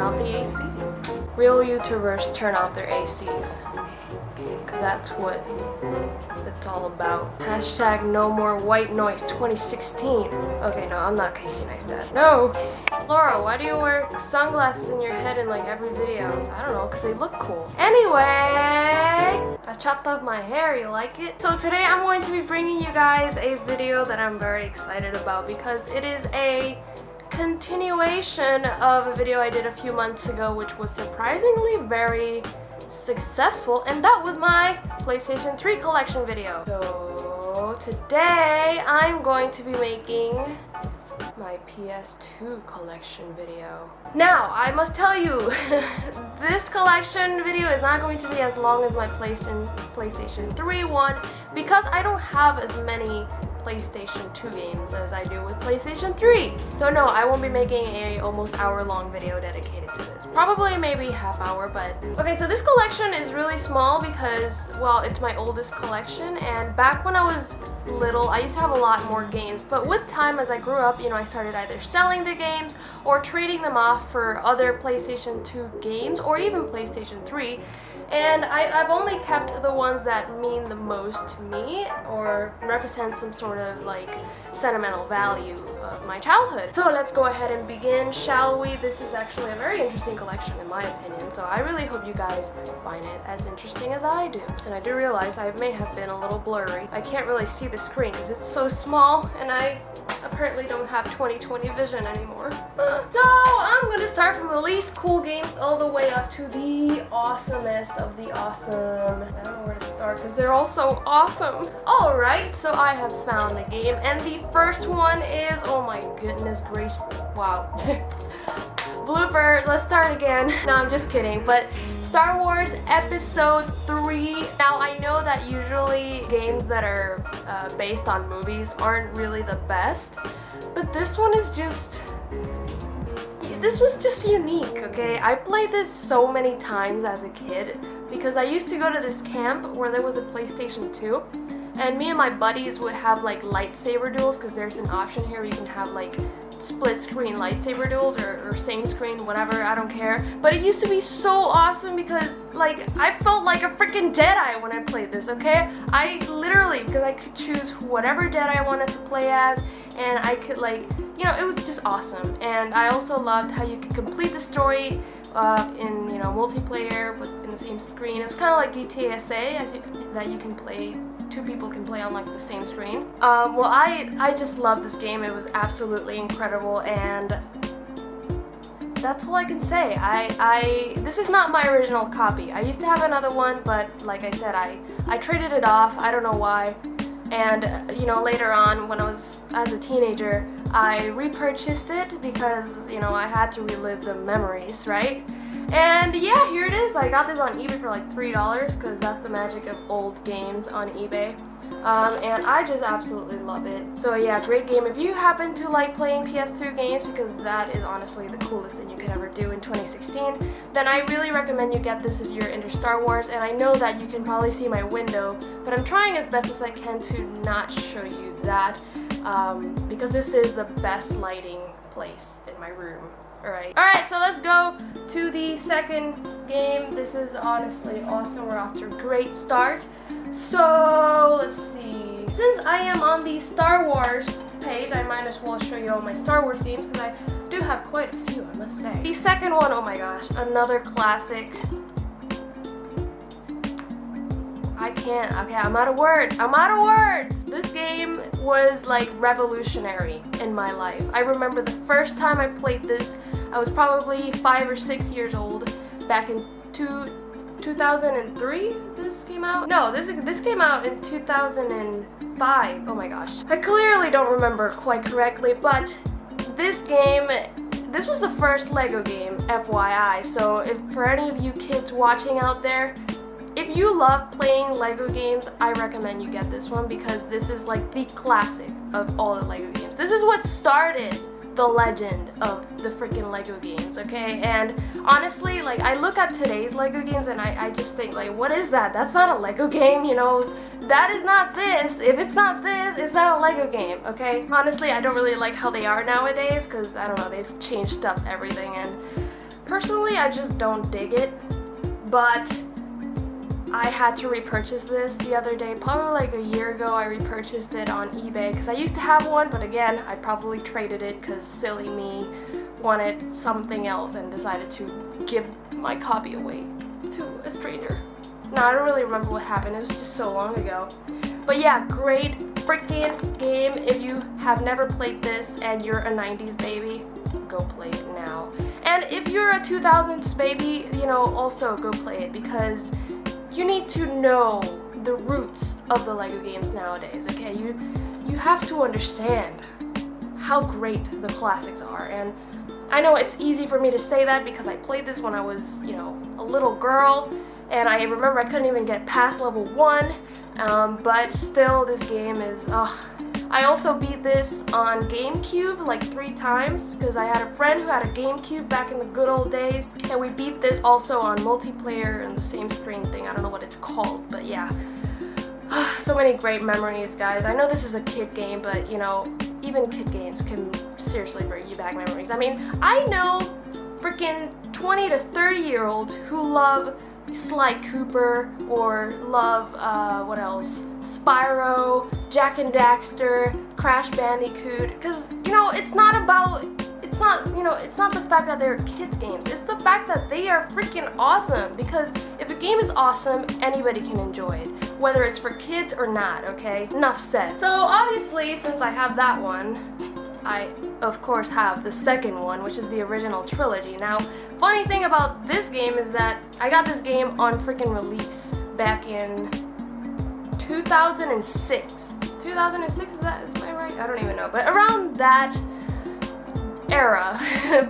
off the AC. Real YouTubers turn off their ACs. Because that's what it's all about. Hashtag no more white noise 2016. Okay, no, I'm not Casey Neistat. No! Laura, why do you wear sunglasses in your head in like every video? I don't know, because they look cool. Anyway, I chopped off my hair, you like it? So today I'm going to be bringing you guys a video that I'm very excited about because it is a continuation of a video I did a few months ago, which was surprisingly very successful, and that was my PlayStation 3 collection video. So today I'm going to be making my PS2 collection video. Now, I must tell you, this collection video is not going to be as long as my PlayStation 3 one because I don't have as many PlayStation 2 games as I do with PlayStation 3. So no, I won't be making a almost hour-long video dedicated to this. Probably maybe half hour, but... Okay, so this collection is really small because, well, it's my oldest collection, and back when I was little, I used to have a lot more games, but with time, as I grew up, you know, I started either selling the games or trading them off for other PlayStation 2 games or even PlayStation 3. And I've only kept the ones that mean the most to me or represent some sort of like sentimental value of my childhood. So let's go ahead and begin, shall we? This is actually a very interesting collection in my opinion, so I really hope you guys find it as interesting as I do. And I do realize I may have been a little blurry. I can't really see the screen because it's so small and I apparently don't have 20/20 vision anymore. So I'm gonna start from the least cool games all the way up to the awesomest of the awesome. I don't know where to start because they're all so awesome. Alright, so I have found the game, and the first one is, oh my goodness gracious, wow. Blooper, let's start again. No, I'm just kidding, but Star Wars Episode 3. Now, I know that usually games that are based on movies aren't really the best, but this one is just... This was just unique, okay? I played this so many times as a kid because I used to go to this camp where there was a PlayStation 2, and me and my buddies would have like lightsaber duels because there's an option here where you can have like split screen lightsaber duels or same screen, whatever, I don't care. But it used to be so awesome because like I felt like a freaking Jedi when I played this, okay? I literally, because I could choose whatever Jedi I wanted to play as, and I could like, you know, it was just awesome. And I also loved how you could complete the story in, you know, multiplayer but in the same screen. It was kind of like DTSA, that you can play, two people can play on like the same screen. Well, I just love this game. It was absolutely incredible, and that's all I can say. This is not my original copy. I used to have another one, but like I said, I traded it off. I don't know why. And you know, later on when I was as a teenager, I repurchased it because, you know, I had to relive the memories, right? And yeah, here it is. I got this on eBay for like $3 because that's the magic of old games on eBay. And I just absolutely love it. So yeah, great game. If you happen to like playing PS2 games, because that is honestly the coolest thing you could ever do in 2016, then I really recommend you get this if you're into Star Wars. And I know that you can probably see my window, but I'm trying as best as I can to not show you that, because this is the best lighting place in my room. Alright, so let's go to the second game. This is honestly awesome. We're off to a great start. So, let's see. Since I am on the Star Wars page, I might as well show you all my Star Wars games because I do have quite a few, I must say. The second one, oh my gosh, another classic. I can't, okay, I'm out of words. This game was like revolutionary in my life. I remember the first time I played this, I was probably 5 or 6 years old back in 2003 this came out? No, this came out in 2005. Oh my gosh. I clearly don't remember quite correctly, but this game, this was the first Lego game, FYI. So if for any of you kids watching out there, if you love playing Lego games, I recommend you get this one because this is like the classic of all the Lego games. This is what started the legend of the freaking Lego games, okay? And honestly, like, I look at today's Lego games and I just think, like, what is that? That's not a Lego game, you know? That is not this. If it's not this, it's not a Lego game, okay? Honestly, I don't really like how they are nowadays because, I don't know, they've changed up everything, and Personally, I just don't dig it, but I had to repurchase this the other day. Probably like a year ago, I repurchased it on eBay because I used to have one, but again, I probably traded it because silly me wanted something else and decided to give my copy away to a stranger. Now, I don't really remember what happened. It was just so long ago. But yeah, great freaking game. If you have never played this and you're a 90s baby, go play it now. And if you're a 2000s baby, you know, also go play it because you need to know the roots of the LEGO games nowadays, okay? You have to understand how great the classics are. And I know it's easy for me to say that because I played this when I was, you know, a little girl, and I remember I couldn't even get past level 1, but still this game is, I also beat this on GameCube like 3 times because I had a friend who had a GameCube back in the good old days, and we beat this also on multiplayer and the same screen thing. I don't know what it's called, but yeah. So many great memories, guys. I know this is a kid game, but you know, even kid games can seriously bring you back memories. I mean, I know freaking 20 to 30-year-olds who love Sly Cooper or love, what else? Spyro, Jak and Daxter, Crash Bandicoot, because, you know, it's not the fact that they're kids games, it's the fact that they are freaking awesome, because if a game is awesome, anybody can enjoy it, whether it's for kids or not, okay? Enough said. So obviously, since I have that one, I, of course, have the second one, which is the original trilogy. Now, funny thing about this game is that I got this game on freaking release back in 2006. 2006, is my right? I don't even know. But around that era,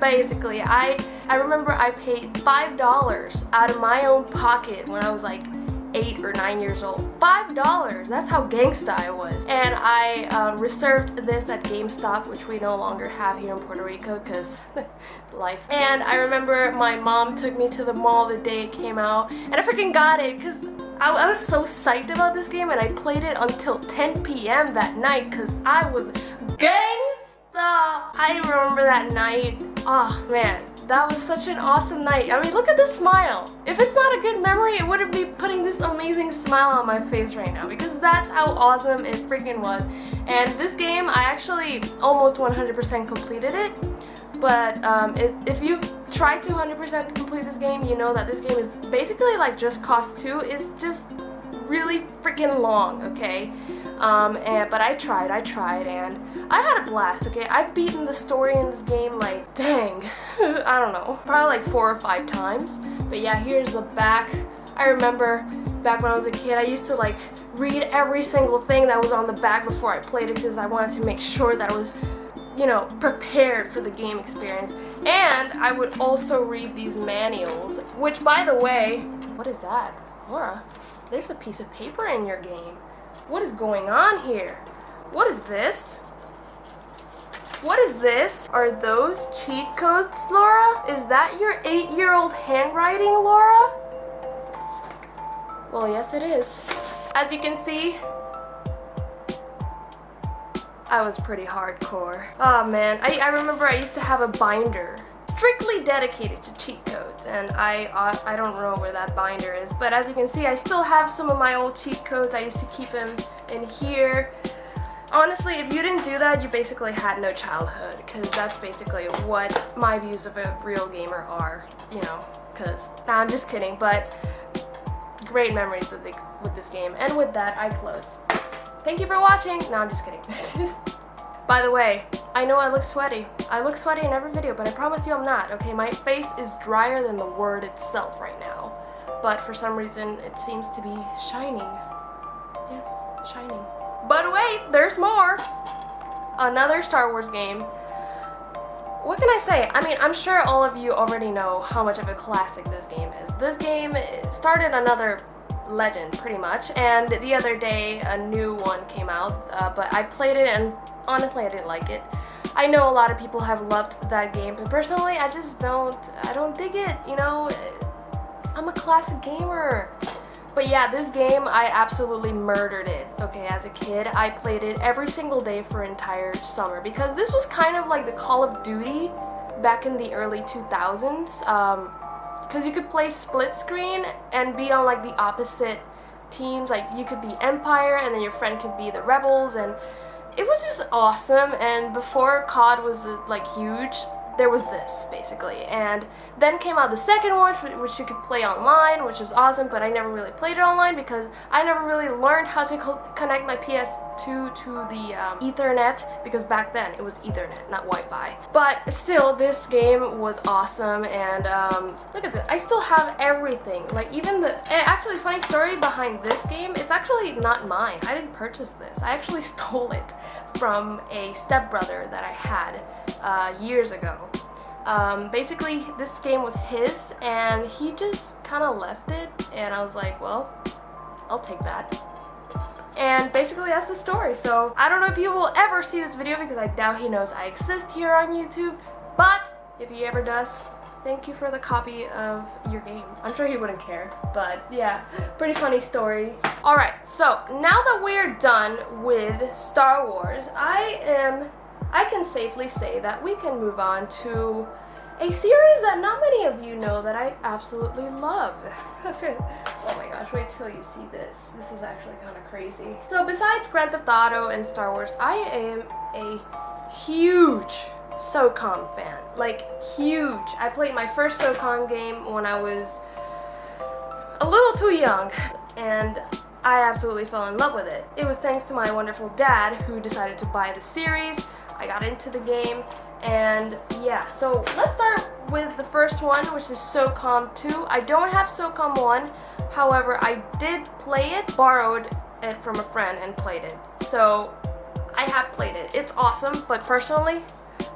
basically, I remember I paid $5 out of my own pocket when I was like 8 or 9 years old. $5! That's how gangsta I was. And I reserved this at GameStop, which we no longer have here in Puerto Rico because life. And I remember my mom took me to the mall the day it came out, and I freaking got it because I was so psyched about this game, and I played it until 10 p.m. that night because I was gangsta. I remember that night. Oh man, that was such an awesome night. I mean, look at this smile. If it's not a good memory, it wouldn't be putting this amazing smile on my face right now because that's how awesome it freaking was. And this game, I actually almost 100% completed it. But if you try to 100% complete this game, you know that this game is basically like Just Cause 2. It's just really freaking long, okay? But I tried, and I had a blast, okay? I've beaten the story in this game like, dang, I don't know, probably like 4 or 5 times. But yeah, here's the back. I remember back when I was a kid, I used to like read every single thing that was on the back before I played it because I wanted to make sure that I was, you know, prepared for the game experience. And I would also read these manuals, which, by the way, what is that? Laura, there's a piece of paper in your game. What is going on here? What is this? What is this? Are those cheat codes, Laura? Is that your 8-year-old handwriting, Laura? Well, yes it is. As you can see, I was pretty hardcore. Oh man, I remember I used to have a binder strictly dedicated to cheat codes, and I don't know where that binder is, but as you can see, I still have some of my old cheat codes. I used to keep them in here. Honestly, if you didn't do that, you basically had no childhood, because that's basically what my views of a real gamer are, you know, because, nah, I'm just kidding, but great memories with this game. And with that, I close. Thank you for watching. No, I'm just kidding. By the way, I know I look sweaty. I look sweaty in every video, but I promise you I'm not, okay? My face is drier than the word itself right now. But for some reason, it seems to be shining. Yes, shining. But wait, there's more! Another Star Wars game. What can I say? I mean, I'm sure all of you already know how much of a classic this game is. This game started another legend, pretty much, and the other day a new one came out, but I played it and honestly I didn't like it. I know a lot of people have loved that game, but personally I just don't dig it, you know? I'm a classic gamer. But yeah, this game, I absolutely murdered it, okay, as a kid. I played it every single day for an entire summer because this was kind of like the Call of Duty back in the early 2000s, because you could play split screen and be on like the opposite teams. Like you could be Empire and then your friend could be the Rebels, and it was just awesome. And before COD was like huge, there was this basically, and then came out the second one, which you could play online, which was awesome, but I never really played it online because I never really learned how to connect my PS2 to the Ethernet, because back then it was Ethernet, not Wi-Fi. But still, this game was awesome, and look at this, I still have everything, like even actually funny story behind this game, it's actually not mine. I didn't purchase this, I actually stole it from a stepbrother that I had years ago. Basically, this game was his, and he just kind of left it, and I was like, well, I'll take that. And basically, that's the story. So I don't know if he will ever see this video because I doubt he knows I exist here on YouTube, but if he ever does, thank you for the copy of your game. I'm sure he wouldn't care, but yeah, pretty funny story. Alright, so now that we're done with Star Wars, I can safely say that we can move on to a series that not many of you know that I absolutely love. Oh my gosh, wait till you see this. This is actually kind of crazy. So besides Grand Theft Auto and Star Wars, I am a huge Socom fan. Like, huge. I played my first Socom game when I was a little too young, and I absolutely fell in love with it. It was thanks to my wonderful dad who decided to buy the series. I got into the game, and yeah, so let's start with the first one, which is Socom 2. I don't have Socom 1, however, I did play it, borrowed it from a friend and played it. So I have played it. It's awesome, but personally,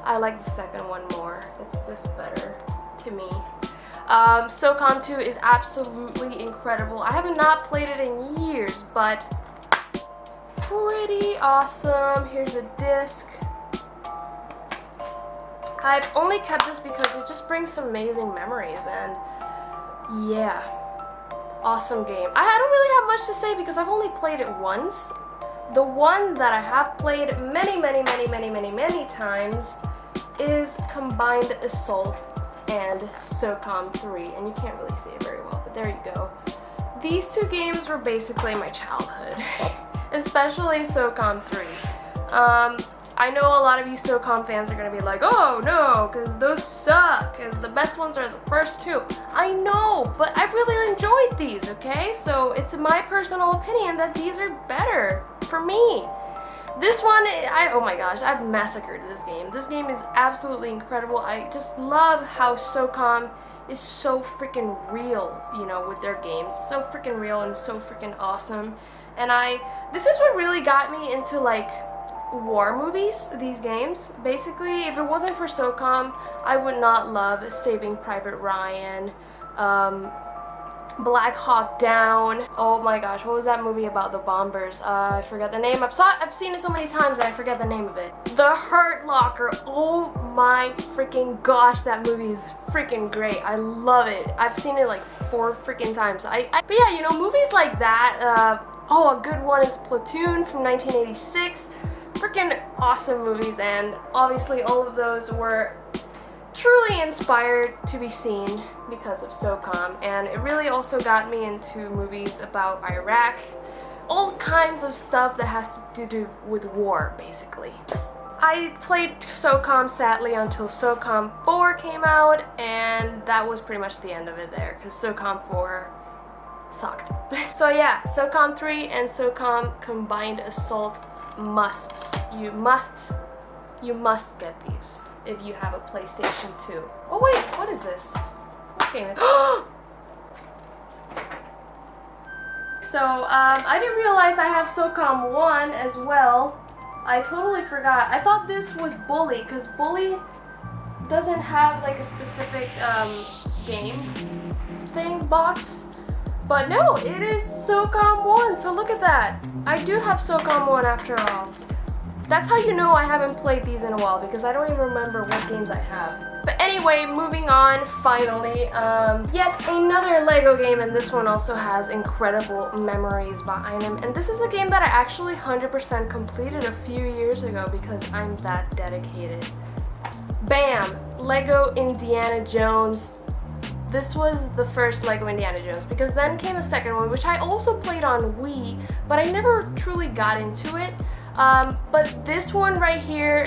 I like the second one more. It's just better to me. Socom 2 is absolutely incredible. I have not played it in years, but pretty awesome. Here's a disc. I've only kept this because it just brings some amazing memories, and yeah, awesome game. I don't really have much to say because I've only played it once. The one that I have played many times is Combined Assault and Socom 3, and you can't really see it very well, but there you go. These two games were basically my childhood, especially Socom 3. I know a lot of you Socom fans are going to be like, oh no, because those suck, because the best ones are the first two. I know, but I really enjoyed these, okay? So it's my personal opinion that these are better for me. This one, oh my gosh, I've massacred this game. This game is absolutely incredible. I just love how Socom is so freaking real, you know, with their games. So freaking real and so freaking awesome. And this is what really got me into like war movies, these games. Basically, if it wasn't for Socom, I would not love Saving Private Ryan, Black Hawk Down. Oh my gosh, what was that movie about the bombers? I forgot the name. I've seen it so many times that I forget the name of it. The Hurt Locker. Oh my freaking gosh, that movie is freaking great. I love it. I've seen it like 4 freaking times. But yeah, you know, movies like that. Oh, a good one is Platoon from 1986. Freaking awesome movies, and obviously all of those were truly inspired to be seen because of Socom, and it really also got me into movies about Iraq, all kinds of stuff that has to do with war, basically. I played Socom sadly until Socom 4 came out, and that was pretty much the end of it there, because Socom 4 sucked. So yeah, Socom 3 and Socom Combined Assault musts. You must get these if you have a PlayStation 2. Oh wait, what is this? What game is it? So, I didn't realize I have Socom 1 as well. I totally forgot. I thought this was Bully, because Bully doesn't have like a specific game thing box. But no, it is Socom 1, so look at that. I do have Socom 1 after all. That's how you know I haven't played these in a while, because I don't even remember what games I have. But anyway, moving on, finally. Yet another Lego game, and this one also has incredible memories behind him. And this is a game that I actually 100% completed a few years ago because I'm that dedicated. Bam! Lego Indiana Jones. This was the first Lego Indiana Jones, because then came a second one, which I also played on Wii, but I never truly got into it. But this one right here,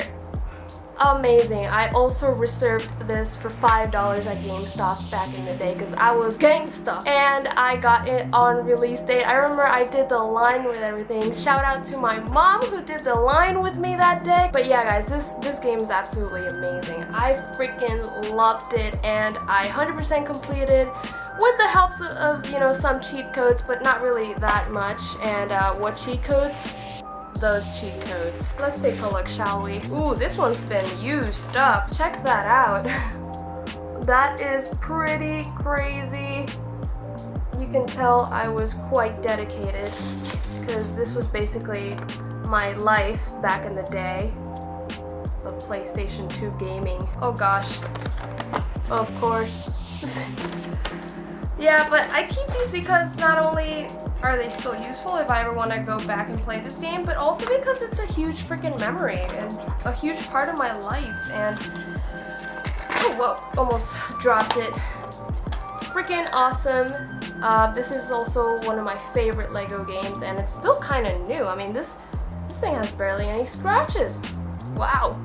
amazing. I also reserved this for $5 at GameStop back in the day because I was gangsta, and I got it on release date. I remember I did the line with everything. Shout out to my mom who did the line with me that day. But yeah guys, this game is absolutely amazing. I freaking loved it, and I 100% completed with the help of, you know, some cheat codes, but not really that much. And what cheat codes? Those cheat codes. Let's take a look, shall we? Ooh, this one's been used up. Check that out. That is pretty crazy. You can tell I was quite dedicated, because this was basically my life back in the day of PlayStation 2 gaming. Oh gosh. Of course. Yeah, but I keep these because not only are they still useful if I ever want to go back and play this game, but also because it's a huge freaking memory and a huge part of my life. And oh, whoa, almost dropped it. Freaking awesome. This is also one of my favorite Lego games, and it's still kind of new. I mean, this thing has barely any scratches. Wow.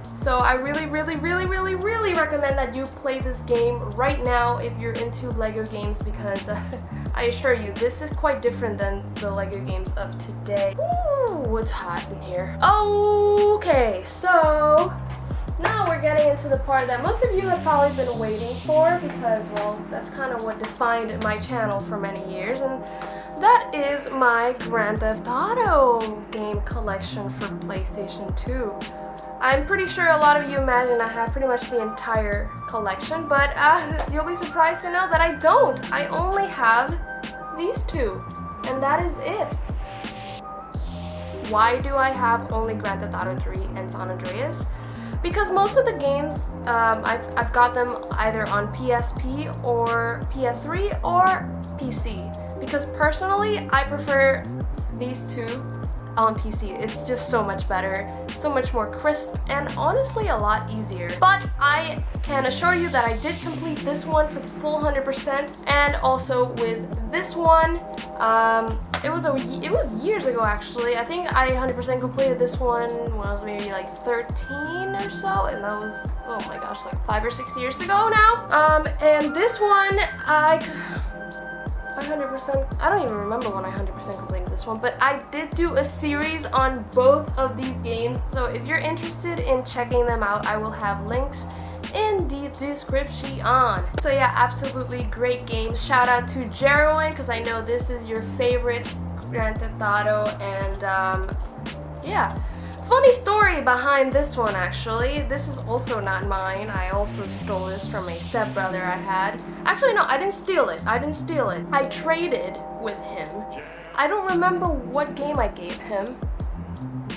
So I really recommend that you play this game right now if you're into Lego games, because I assure you, this is quite different than the Lego games of today. Ooh, it's hot in here. Okay, so now we're getting into the part that most of you have probably been waiting for, because, well, that's kind of what defined my channel for many years, and that is my Grand Theft Auto game collection for PlayStation 2. I'm pretty sure a lot of you imagine I have pretty much the entire collection, but you'll be surprised to know that I don't. I only have these two, and that is it. Why do I have only Grand Theft Auto 3 and San Andreas? Because most of the games, I've got them either on PSP or PS3 or PC. Because personally, I prefer these two on PC. It's just so much better, so much more crisp, and honestly a lot easier. But I can assure you that I did complete this one for the full 100%, and also with this one, it was years ago actually. I think I 100% completed this one when I was maybe like 13 or so, and that was, oh my gosh, like 5 or 6 years ago now. And this one, I 100%, I don't even remember when I 100% completed this one, but I did do a series on both of these games, so if you're interested in checking them out, I will have links in the description. So yeah, absolutely great games. Shout out to Jerwin, because I know this is your favorite Grand Theft Auto, and yeah. Funny story behind this one actually. This is also not mine. I also stole this from a stepbrother I had. Actually no, I didn't steal it. I traded with him. I don't remember what game I gave him.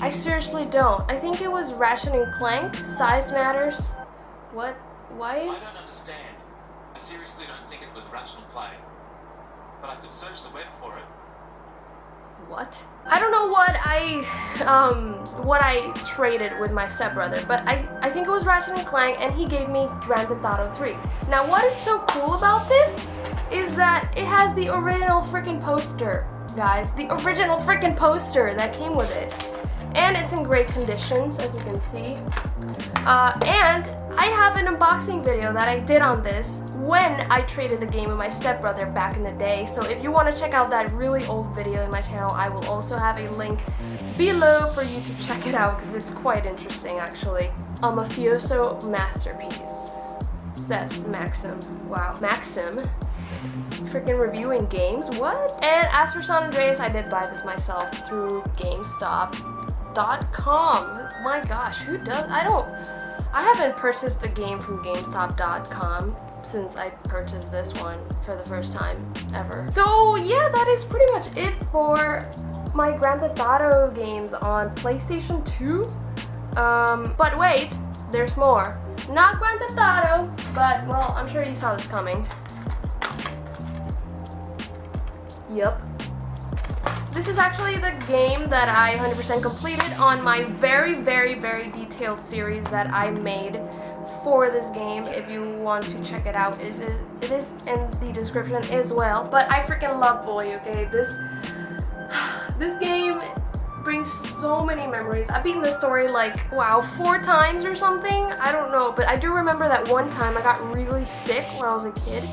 I seriously don't. I think it was Ratchet and Clank. Size matters. What? Why is... I don't understand. I seriously don't think it was Ratchet and Clank. But I could search the web for it. What? I don't know what I traded with my stepbrother, but I think it was Ratchet and Clank, and he gave me Grand Theft Auto 3. Now what is so cool about this is that it has the original freaking poster, guys. The original freaking poster that came with it. And it's in great conditions, as you can see. And I have an unboxing video that I did on this when I traded the game with my stepbrother back in the day. So if you want to check out that really old video in my channel, I will also have a link below for you to check it out, because it's quite interesting actually. A mafioso masterpiece, says Maxim. Wow, Maxim? Freaking reviewing games, what? And as for San Andreas, I did buy this myself through GameStop.com. My gosh, who does? I haven't purchased a game from GameStop.com since I purchased this one for the first time ever. So yeah, that is pretty much it for my Grand Theft Auto games on PlayStation 2. But wait, there's more. Not Grand Theft Auto, but well, I'm sure you saw this coming. Yep. This is actually the game that I 100% completed on my very detailed series that I made for this game. If you want to check it out, it is in the description as well. But I freaking love Boy, okay? This game brings so many memories. I've beaten this story like, wow, 4 times or something. I don't know, but I do remember that one time I got really sick when I was a kid.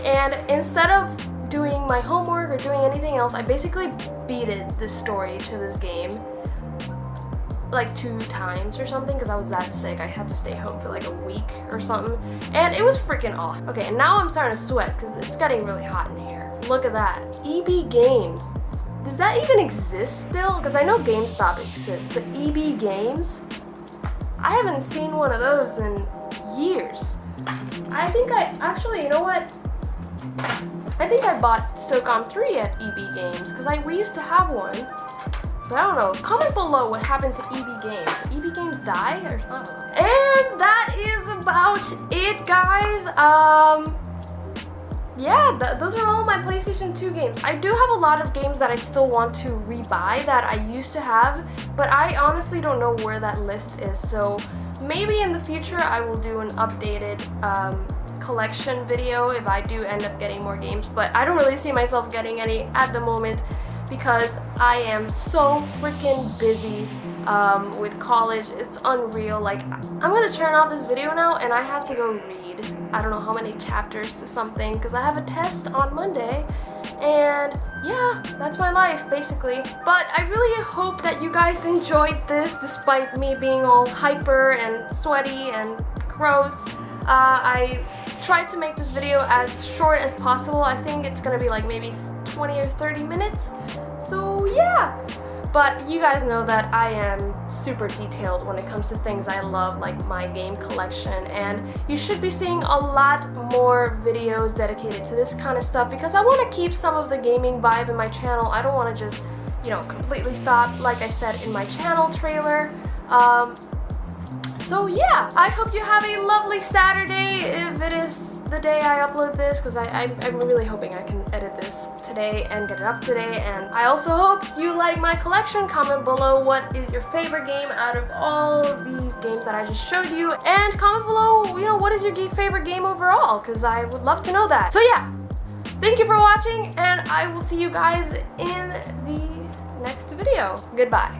And instead of doing my homework or doing anything else, I basically beated this story to this game like 2 times or something because I was that sick. I had to stay home for like a week or something, and it was freaking awesome. Okay, and now I'm starting to sweat because it's getting really hot in here. Look at that. EB Games. Does that even exist still? Because I know GameStop exists, but EB Games? I haven't seen one of those in years. I think actually, you know what? I think I bought Socom 3 at EB Games because we used to have one. But I don't know. Comment below what happened to EB Games. Did EB Games die or I don't know. And that is about it, guys. Yeah, those are all my PlayStation 2 games. I do have a lot of games that I still want to rebuy that I used to have, but I honestly don't know where that list is. So maybe in the future I will do an updated collection video if I do end up getting more games, but I don't really see myself getting any at the moment because I am so freaking busy with college. It's unreal. Like, I'm gonna turn off this video now and I have to go read I don't know how many chapters to something because I have a test on Monday, and yeah, that's my life basically. But I really hope that you guys enjoyed this despite me being all hyper and sweaty and gross. I tried to make this video as short as possible. I think it's gonna be like maybe 20 or 30 minutes. So yeah, but you guys know that I am super detailed when it comes to things I love, like my game collection, and you should be seeing a lot more videos dedicated to this kind of stuff because I want to keep some of the gaming vibe in my channel. I don't want to just, you know, completely stop, like I said in my channel trailer. So yeah, I hope you have a lovely Saturday if it is the day I upload this, because I'm really hoping I can edit this today and get it up today. And I also hope you like my collection. Comment below what is your favorite game out of all of these games that I just showed you, and comment below, you know, what is your favorite game overall, because I would love to know that. So yeah, thank you for watching, and I will see you guys in the next video. Goodbye.